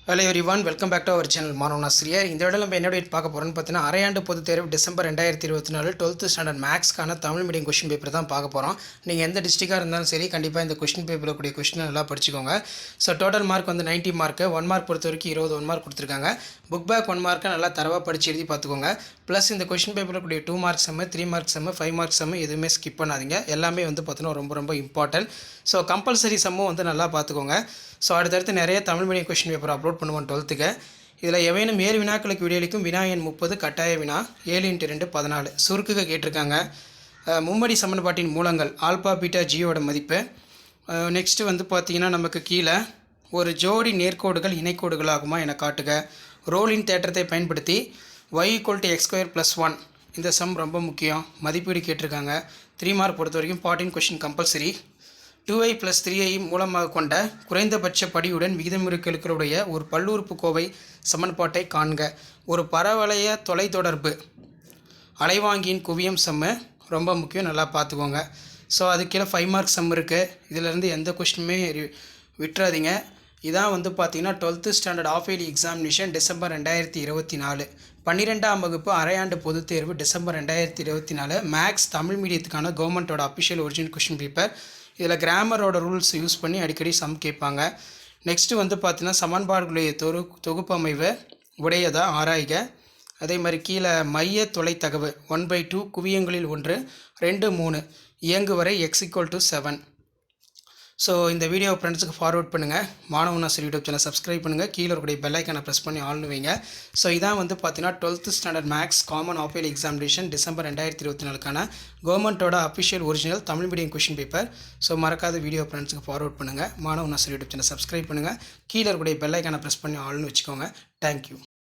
Hello everyone, welcome back to our channel Maanavan Aasiriyar. இந்த இடம் நம்ம என்ன பார்க்க போகிறோம்னு பார்த்தீங்கன்னா, அரையாண்டு பொதுத் தேர்வு டிசம்பர் 2024 12th ஸ்டாண்டர்ட் மேக்ஸ்க்கான தமிழ் மீடியம் கொஸ்டின் பேப்பர் தான் பார்க்க போகிறோம். நீங்கள் எந்த டிஸ்ட்ரிக்டாக இருந்தாலும் சரி, கண்டிப்பாக இந்த கொஸ்டின் பேப்பரில் கூடிய கொஸ்டின் நல்லா படிச்சுக்கோங்க. ஸோ டோட்டல் மார்க் வந்து 90 மார்க்கு. 1 மார்க் பொறுத்த வரைக்கும் 21 மார்க் கொடுத்துருக்காங்க. புக் பேக் 1 மார்க்கை நல்லா தரவாக படித்து எழுதி பார்த்துக்கோங்க. ப்ளஸ் இந்த கொஸ்டின் பேப்பரில் கூடிய 2 மார்க் சம்மு, 3 மார்க் சம்மு, 5 மார்க் சம்மு எதுவுமே ஸ்கிப் பண்ணாதீங்க. எல்லாமே வந்து பார்த்தீங்கன்னா ரொம்ப இம்பார்ட்டன்ட். ஸோ கம்பல்சரி சம்மும் வந்து நல்லா பார்த்துக்கோங்க. ஸோ அடுத்தடுத்து நிறைய Tamil medium question paper upload பண்ணுவோம் 12th. இதில் எவையும் 7 வினாக்களுக்கு விடையளிக்கும் வினா எண் 30 கட்டாய வினா 7x2 14 சுருக்குக கேட்டிருக்காங்க. மும்மடி சமன்பாட்டின் மூலங்கள் ஆல்பா பீட்டா ஜியோட மதிப்பு. நெக்ஸ்ட்டு வந்து பார்த்திங்கன்னா நமக்கு கீழே ஒரு ஜோடி நேர்கோடுகள் இணைக்கோடுகளாகுமா என காட்டுக. ரோலின் தேற்றத்தை பயன்படுத்தி y = x² + 1 இந்த சம் ரொம்ப முக்கியம். மதிப்பீடு கேட்டிருக்காங்க. 3 மார்க் பொறுத்த வரைக்கும் 14 கொஸ்டின் கம்பல்சரி. 2i + 3i மூலமாக கொண்ட குறைந்தபட்ச படியுடன் விகிதமுறுகளுடைய ஒரு பல்லுறுப்புக்கோவை சமன்பாட்டை காண்க. ஒரு பரவளைய தொலைத்தொடர்பு அலைவாங்கியின் குவியம் சம்மு ரொம்ப முக்கியம், நல்லா பார்த்துக்கோங்க. ஸோ அது கீழே 5 மார்க் சம் இருக்குது. இதிலேருந்து எந்த கொஸ்டினுமே விட்டுறாதீங்க. இதான் வந்து பார்த்திங்கன்னா 12th standard of early examination December 2024 12ஆம் வகுப்பு அரையாண்டு பொதுத் தேர்வு டிசம்பர் 2024 மேக்ஸ் தமிழ் மீடியத்துக்கான கவர்மெண்ட்டோட அஃபிஷியல் ஒரிஜினல் கொஸ்டின் பேப்பர். இதில் கிராமரோட ரூல்ஸ் யூஸ் பண்ணி அடிக்கடி சம் கேட்பாங்க. நெக்ஸ்ட்டு வந்து பார்த்திங்கன்னா சமன்பாடுகளுடைய தொகுப்பு அமைவு உடையதா ஆராய்க. அதே மாதிரி கீழே மைய தொலைத்தகவு 1/2 குவியங்களில் 1 2 3 இயங்கு வரை x = 7. ஸோ இந்த வீடியோ ஃப்ரெண்ட்ஸுக்கு ஃபார்வர்ட் பண்ணுங்கள். மாணவன் ஆசிரியர் யூடியூப் சேனல் சப்ஸ்கிரைப் பண்ணுங்கள். கீழே இருக்கக்கூடிய பெல் ஐக்கானை ப்ரெஸ் பண்ணி ஆல்னு வைங்க. ஸோ இதான் வந்து பார்த்தீங்கன்னா 12th standard maths common of early examination December 2024 கவர்மெண்ட்டோட official original Tamil medium question paper. So மறக்காத வீடியோ ஃப்ரெண்ட்ஸுக்கு ஃபார்வர்ட் பண்ணுங்கள். மாணவன் ஆசிரியர் யூடியூப் சேனல் சப்ஸ்கிரைப் பண்ணுங்கள். கீழே இருக்கக்கூடிய பெல் ஐக்கானை ப்ரெஸ் பண்ணி ஆல்னு வச்சுக்கோங்க. தேங்க்யூ.